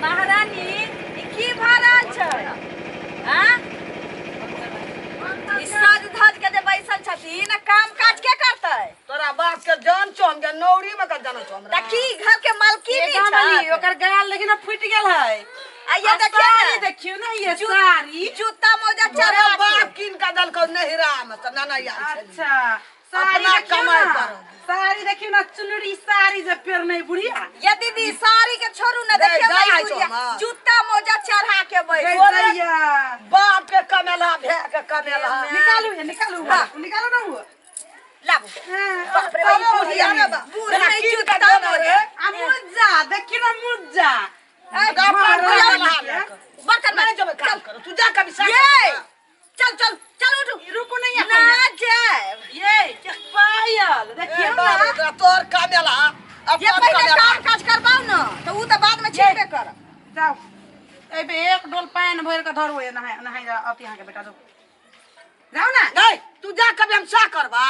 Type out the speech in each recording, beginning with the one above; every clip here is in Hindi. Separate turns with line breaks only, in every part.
महारानी की भाड़ा छै हां ई साज धज के जे बैसल छथिन काम काज के करतै
तोरा बाप के जान छौ हम के नौरी में का जान छौ हमरा
त की घर के मालकिनी छै
ओकर गाल लेकिन फुट गेल है
आ ये देखिए
देखियो ना ये साड़ी
जूता मोजा
तोरा
चढ़ा
बाप किन का दल को नहिरा में त नाना यार छै
अच्छा साड़ी
अपना
देखियो
कमाई
ना
करो।
साड़ी देखियो ना चुनरी साड़ी जे पेर नहीं बुढ़िया
ये दीदी साड़ी के छोड़ू ना
दे,
देखिए
दे,
भाई
दे,
बुढ़िया,
माँ।
जूता मोजा चढ़ा के बैठ
दैया
बाप के कमेला भे के कमेला
निकालू निकालू निकालो ना वो
लाबू
हां
बाप रे भाई बुढ़िया रे बूढ़ नहीं जूता मोजा
आ मुज्जा देखियो ना मुज्जा
बर्तन
मैंने जब काम करो तू जा कभी साथ
ये चल चल चल उठ
रुको नहीं
ना जाए
ये पायल देखियो ना
तोर कमेला
ये पहले काम काज करबाऊ ना तो ऊ तो बाद में छेबे कर
जाओ एबे एक डोल पानी भर के धरो नहाय नहाय अति यहां के बेटा दो जाओ ना
नहीं तू जा कभी हम सा करबा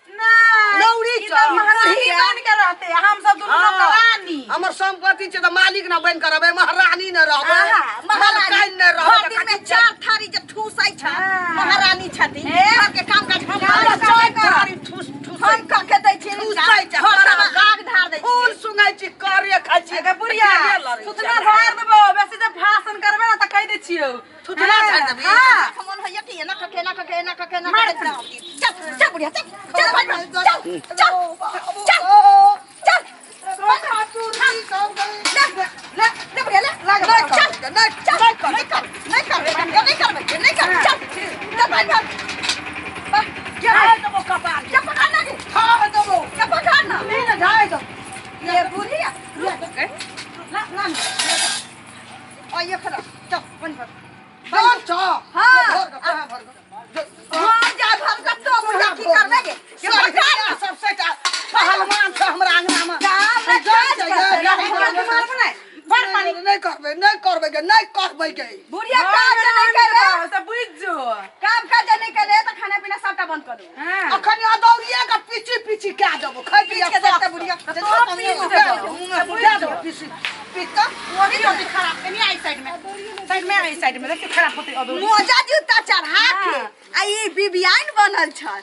ना
नौरी
ई
चल।
तो महारानी बन के रहते हम सब दोनों महारानी
हमर संपत्ति छै त मालिक न बन करबे महारानी न रहबे
महारानी
न रहबे
दिन में चार थारी जे ठूसै छ महारानी छथि घर के काम काज
थारी ठूस ठूस
हम क के दै छी
ठूसै छै
गाग धार दै छी
फूल सुंगै छी करे खाइ छी
के बुढ़िया सुतना धार देबो बेसी जे भाषण करबे ना त कह दे छियो
सुतना धार देबी
हां
मन होइए कि ना कके ना कके ना कके ना कके चल चल बुढ़िया चल चल भाई चल चल चल चल ले बुढ़िया ले चल नहीं कर चल चल भाई क्या है तो वो कपाल क्या पकाना जी हां तो वो क्या पकाना नहीं ना जाएगा ये बुढ़िया ला और ये खड़ा चल बन भर
भर छ
हां
भर का कहां भर
हां जा भर का तो बुढ़िया की करबे के ये पकाना
सबसे पहलवान छ हमरा आंगना में
काम में काज
बनाए भर पानी
नहीं करबे के
बुढ़िया काज नहीं करे
सब बुझ जो
काम काज नहीं करे तो खाना पीना सबटा बंद कर दो
हां
अखन अदौरिया का पीछी पीछी क्या देबो खाइ पिया
के देते बुढ़िया
बुझा दो पीछी पीता
वो भी रोटी खराब नहीं आई साइड में आई साइड में देखिए खराब होते अदौरी
मोजा जूता चढ़ा के आ ई बिबियान बनल छ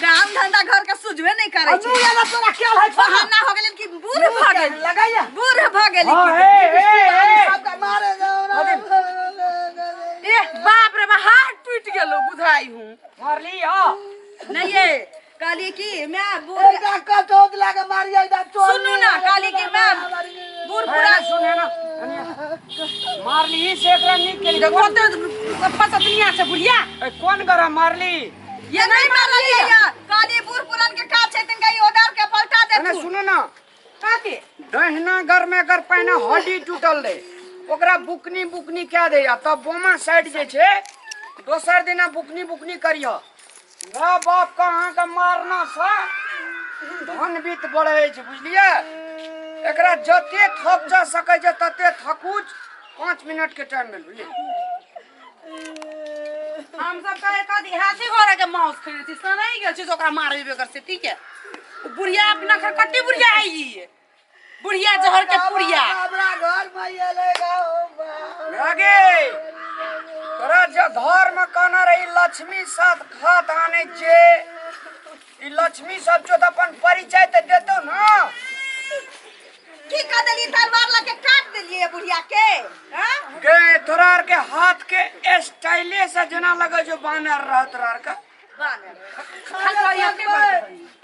काम धंधा घर का सुझबे नहीं करे
अनु याला तोरा क्या है
बहाना हो गेल कि बूढ़ भ गेल
लगाइया
बूढ़ भ गेल
सबका मारे जाओ
ए बाप रे हाथ टूट गेलो बुझाई हूं
मारली हां
नहीं ये काली की मैं बूढ़
का कटोद लागे मारिया इधर चोर
सुनो ना काली की मैं बूढ़ पूरा
सुने ना मारली से एकरा नहीं के
देखो तो पता दुनिया से बुढ़िया
कौन गरा मारली
ये नहीं मारली है काली बूढ़ पुरान के का छै तिनका ई ओदार के पलटा दे तू
सुनो ना
काके
दहिना घर में कर पहिना हड्डी टूटल रे ओकरा बुकनी क्या दे तब बोमा साइड जे छे दोसर दिना बुकनी करियो रा बाप कहां का मारना सा धन बीत बढ़े छै बुझलिए एकरा जते थक जा सके जे तते थकुच 5 मिनट के टाइम में बुझलिए
हम सब का एक देहाती घोड़ा के मांस खाने छी सनई गेल छी ओकरा मारबे कर से ठीक है बुढ़िया अपना घर कट्टी बुढ़िया आई बुढ़िया जहर के पुड़िया
हमरा घर में ये लेगा लागे तोरा जो धर्म कहना रही लक्ष्मी साथ खात आने छे ई लक्ष्मी सब जो अपन परिचय त देतो ना
की कर देली तलवार लगे काट देलिए बुढ़िया के हां
गे तोरा के हाथ के स्टाइले से जना लगे जो बानर रहत रह का
बानर
खाली ये के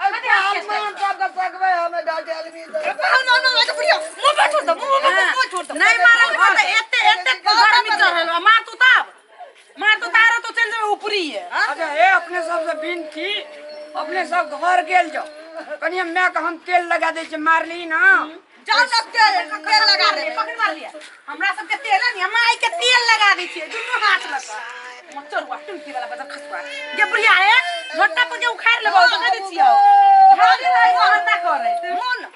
अरे आलमान सब का पकवे हमें डाल आदमी
पहलवान लगे बुढ़िया मुंह पे छोड़ दो मुंह छोड़ दो
नहीं मारल तो एते घर में चढ़ल मार तू तारो तो चल जावे ऊपरी है
अच्छा हे अपने सब से बिनती अपने सब घर गेल जाओ कनी मैं का हम तेल लगा दे छे मारली ना
जाओ ना तेल लगा दे
पकड़ मार लिया हमरा सब के तेल नहीं हम आई के तेल लगा दी छिए दुनु हाथ लगा मचरवा टुंकी वाला बजा खसवा ये बुढ़िया है झोटा पर के उखाड़ लेबो तो कह दी छियो हाली नहीं बहाना करे
मन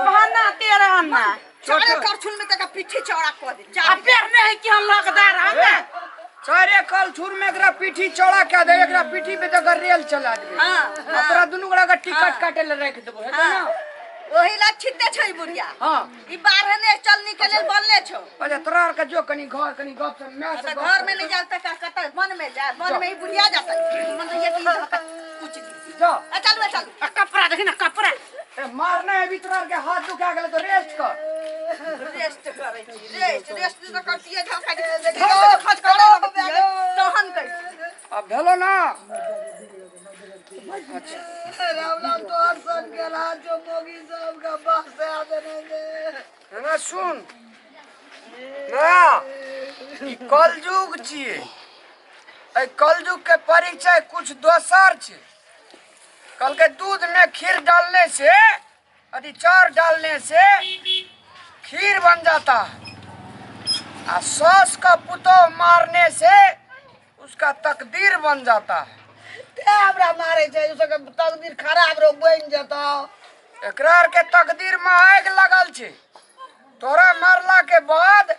बहाना तेरा अन्ना
चारे करछुल में तक पीठी चौड़ा कर दे
आ पैर नहीं कि हम लगदार हम
सारे कल छुर में एकरा पीठी चौड़ा क्या दे एकरा पीठी पे तो रेल चला दे
हां
अपरा दुनु गड़ा का टिकट काटे ले रख देबो है ना
ओही ला छिटे छै बुढ़िया
हां
ई बाहर ने चलनी के लेल बनले छौ
अच्छा तोरा आर के जो कनी घर कनी गप से मैं से
त घर में नहीं जाता का कत मन में जा मन में ही बुढ़िया जाता मन ये की कुछ
जा
चल
कपड़ा देखी ना कपड़ा
ए मारना है भीतर आर के हाथ दुखा गेले तो रेस्ट कर
रेस्ट करे छी रेस्ट तो करतिए झलका देखी खच करे तहन कहि
अब भेलो ना
राम राम तो सब गेला जो मोगी सब का बास से आवे नहीं दे
ना सुन ना ई कलयुग छिए ए कलयुग के परिचय कुछ दोसर छे कल के दूध में खीर डालने से अति चार डालने से खीर बन जाता है और सास का पुतो मारने से उसका तकदीर बन जाता है
ते हमरा मारे छै उसके तकदीर खराब रो बन जाता
एकरार के तकदीर में आग लगल छे तोरा मरला के बाद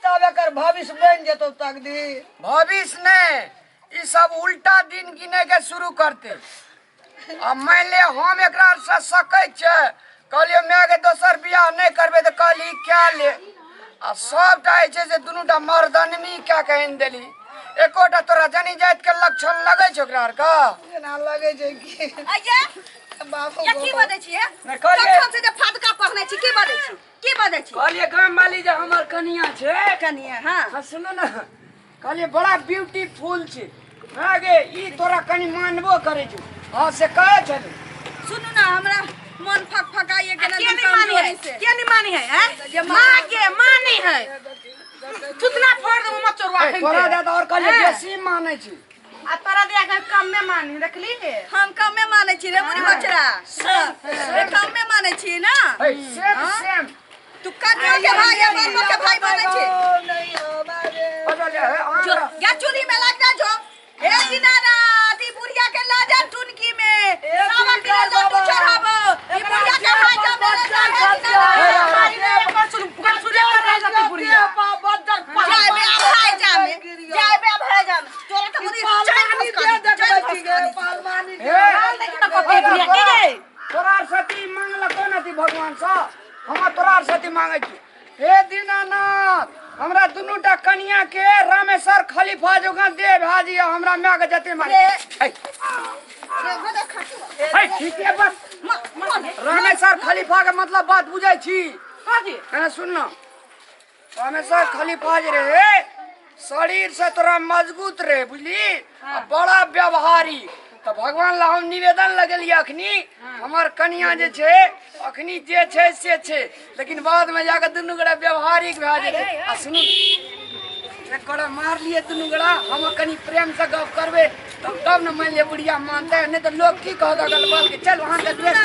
तब एकर भविष्य बन जेतो तकदीर
भविष्य ने ई सब उल्टा दिन गिने के शुरू करते अब मान ले हम एकरा से सकै छे कहलियो मैं के दोसर बियाह नहीं करबे तो कहली क्या ले आ सब चाहे छे से दुनुटा मर्दनमी क्या कहन देली एकोटा तोरा जनी जात के लक्षण लगे छै ओकरा आर का
ना लगे छै कि
अये
बाबू
या की बदै छियै
नहीं कहलिए
कखन से जे फदका पहने छी की बदै छी
कहलिए गांव वाली जे हमर कनिया छे
कनिया हां
हाँ सुनो ना कहलिए बड़ा ब्यूटीफुल छे आगे ई तोरा कनी मानबो करे छो हां से कहे छले
सुनू ना हमरा मन फकफकाइए के ना
के नहीं मानी है के नहीं मानी है हैं मां के मानी है कितना फोड़ दे मत चोरवा
ए, तोरा दादा और कहलिए बेसी माने छी
आ तोरा दिया के कम में मानी देखली
हम कमे माने छी रे मुनी बचरा से कमे माने छी ना
ए सेम
तू कनियो के भाई या बाप के भाई बनै छी
नहीं हमारे
बदल है
जो या चूड़ी में लग जा जो हे दीनानाथ ई बुढ़िया के लाजा टुनकी में सावा के लड्डू चढ़ाबो ई बुढ़िया के भाई का
तोरा सती मांगल कोन थी भगवान सा हम तोरा सती मांगे छी हे दीनानाथ हमरा दुनुटा कन्या के रामेश्वर खलीफा जोगा दे भाजी हमरा मां के जते मारे है ठीक है बस रामेश्वर खलीफा के मतलब बात बुझै छी
काजी
है सुन ना रामेश्वर खलीफा जे रहे शरीर से तोरा मजबूत रहे बुझली बड़ा व्यवहारी तो भगवान ला हम निवेदन लगेलिए अखनी हमार कन्या जे छे अखनी जे छे से छे लेकिन बाद में जाकर दुनू गड़ा व्यवहारिक भा जेते आ सुनु एक गड़ा मार लिए दुनू गड़ा हम कनी प्रेम से गप करबे तब न मान ले बुढ़िया मानते नहीं तो लोग की कहत अगल बगल के चल वहां के ड्रेस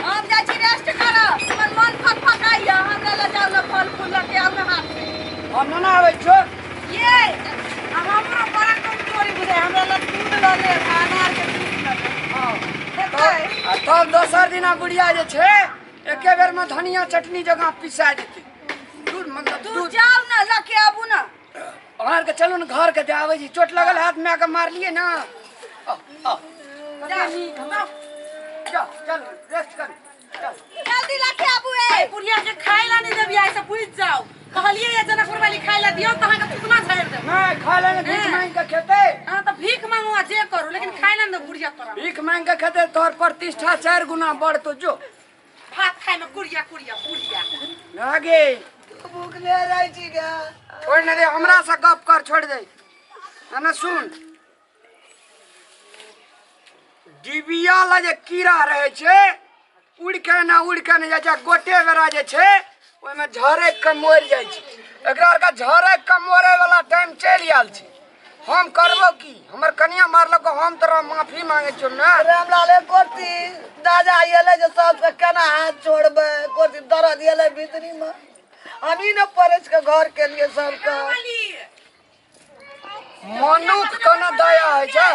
हम जा छी रेस्ट कर हमर मन फकफकाइए हमरा ले जाओ ना फल फूल लेके आओ ना हाथ में
हम ना आवे छो
ये
अब हमरा बड़ा कमजोरी बुझे हमरा ल दूध ल ले अनार के दूध ल ले
तब दोसर दिना बुढ़िया जे छे एके बेर में धनिया चटनी जगह पिसा जेते दूध मतलब
तू
दूध
जाओ ना लेके आबू ना
और के चलो न घर के जावे जी चोट लगल हाथ में के मार लिए ना जा चल रेस्ट कर चल
जल्दी लेके आबू ए
बुढ़िया के खाइला नहीं देबी ऐसे पूछ जाओ कहलिए ये जनकपुर वाली खाइला दियो तहां के कितना झाड़ दे
मैं खा लेने भीख मांग के खेते
हां तो भीख मांगवा जे करू लेकिन खाइला न बुढ़िया तोरा
भीख मांग के खेते तोर प्रतिष्ठा 4 गुना बढ़ तो जो
भात खाए में कुड़िया बुढ़िया
आगे
भूख ले रही छी गा
ओए न रे हमरा से गप कर छोड़ दे ना सुन डिबिया ला जे कीड़ा रहे छे उड़ के न जा गोटे बेरा जे छे ओय में झरे के मोर जाय छै एकरा का झरे के मोरे वाला टाइम चल आल छै हम करबो की हमर कन्या मारलको हम तोरा माफी मांगे छो ना
रामलाल कोती दादा येले जे सब के केना हाथ छोड़बे कोती दर्द येले भीतरी में हमी न परस के घर के लिए सब का
मनुख कना दया है छै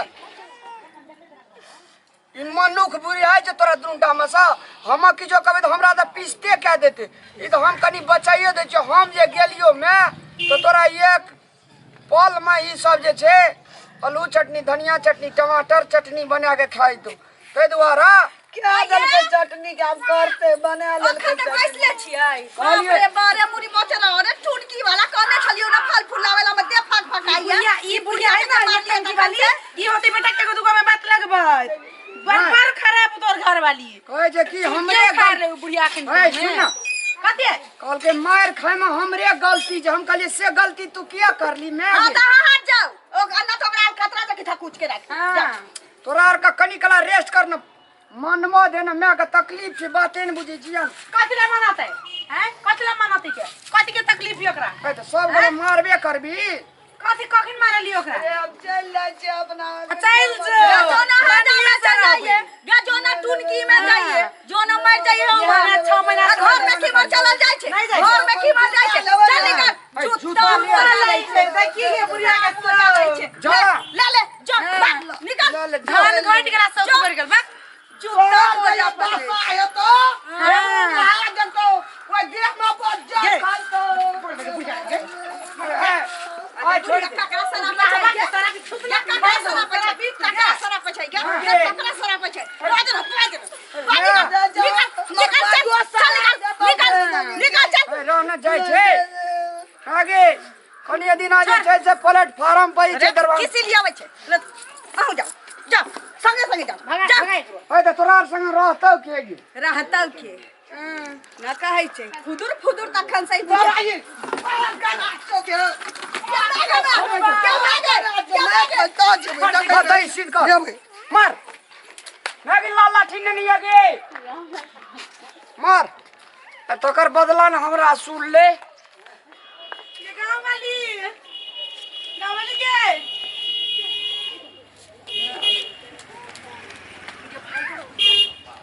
इ मनुख बुरी है जे तोरा दुनुटा में सा हम किछो कहबे त हमरा त पिसते कह देते इ त हम कनी बचाइए दे छ हम जे गेलियो में तो तोरा एक पल में इ सब जे छे आलू चटनी धनिया चटनी टमाटर चटनी बना के खाई दो ते दुआरा
क्या दल के चटनी के आप करते बना ले के पैस ले छियै अरे बारे मुरी मचरा अरे टुनकी वाला कहने छलियो ना फल फुलावेला में दे फक फकाइया
ई बुढ़िया है ना ये टंकी वाली ई होती बेटा के दुगो में बात लगबै बड़ खराब तोर घर वाली
कहे जे कि हमरे
कर ले बुढ़िया के
ए सुन
कते
कल के मार खाए में हमरे गलती जे हम कहलिए से गलती तू किया करली मैं
हां त हट जाओ ओ अन्ना तो हमरा खतरा से किथा कुछ के रख
हां
तोरा आर का कनी कला रेस्ट करना मनवा देना मैं का तकलीफ से बातें न बुझी जिया
कतला मनाते हैं कतला मनाते के कति के तकलीफ ओकरा
कहे तो सब बड़े मारबे करबी
कति कखिन मारली ओकरा
अब चल ले जे अपना
चल जो
जो ना हादा में जाइए या जो ना टुनकी में जाइए जो ना मर जाइए हम
6 महीना
घर में की मर चल जाय छे घर में की मर जाय छे चल निकल जूता लै छे देखी ये बुढ़िया के सोचा लै छे
जा
ले जो निकल
धान घाट के रास्ता ऊपर गल बा
जूता बजा पाए तो हां आया देखो वो देख में पहुंच जा खाल तो
आ छोड़
ककरा सरा पे सरा के छुपला ककरा सरा पे छै ककरा सरा पे छै ककरा सरा पे छै बाज निकल चल
रहना जाय छे आगे कनिया दिन आ जाय छे से प्लेटफार्म पे छे दरवाजा
किसी लिए आवे छै आऊ जाओ जाओ संगे संगे जाओ जा
ओए त तोरा संग रहतौ केगी
रहतौ के ना कहै छै फुदुर फुदुर तखन सही बुझाई गाना तो के
बताई सीध कर मार नागी लाल लाठी नहीं आगे मार तकर बदला न हमरा सुन ले
ये गांव वाली के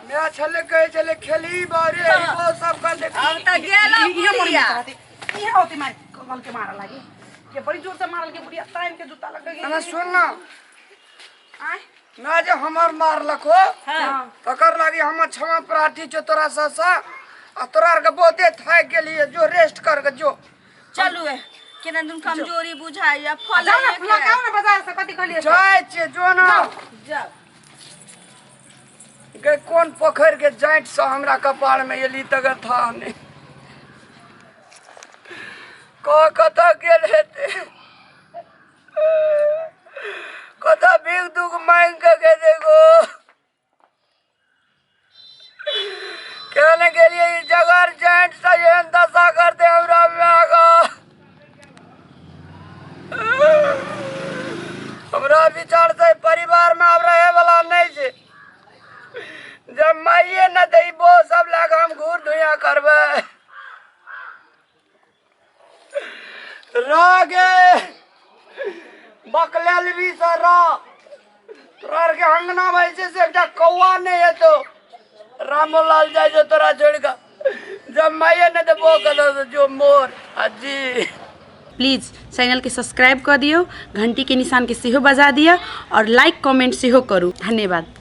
मैं छले कहे चले खेली बारे वो सब कर ले
अब त गेला बुढ़िया
ये होती मार कमल के मारा लागी ये बड़ी जोर से मारल के बुढ़िया टाइम के जूता लग गई
ना सुन ना
आय
ना जे हमर मार लखो
हां
तकर लागी हम क्षमा प्रार्थी छ तोरा ससा आ तोरा के बहुते थाक गेलिए जो रेस्ट कर के जो
चलू है केना दुन कमजोरी बुझाइया फल
जाओ ना लगाओ ना बाजार से कति कहलिए
जाय छे जो ना
जाओ
के कौन पोखर के जांट से हमरा कपाड़ में एली तगर था नहीं कता गेल हेते कता भीख दुख मांग के देखो कहने के लिए इस जगह जांट से ये दशा करते हमरा में आगा हमरा विचार से परिवार में अब रहे वाला नहीं छे जब माइये न देबो सब लाग हम घूर धुइया करबे रागे बकलेल भी सरा तोरा के अंगना भाई से एकटा कौवा नहीं है तो रामलाल जाय जो तोरा छोड़ का जब माइये न देबो कलो जो मोर अजी
प्लीज चैनल के सब्सक्राइब कर दियो घंटी के निशान के सेहो बजा दिया और लाइक कमेंट सेहो करू धन्यवाद।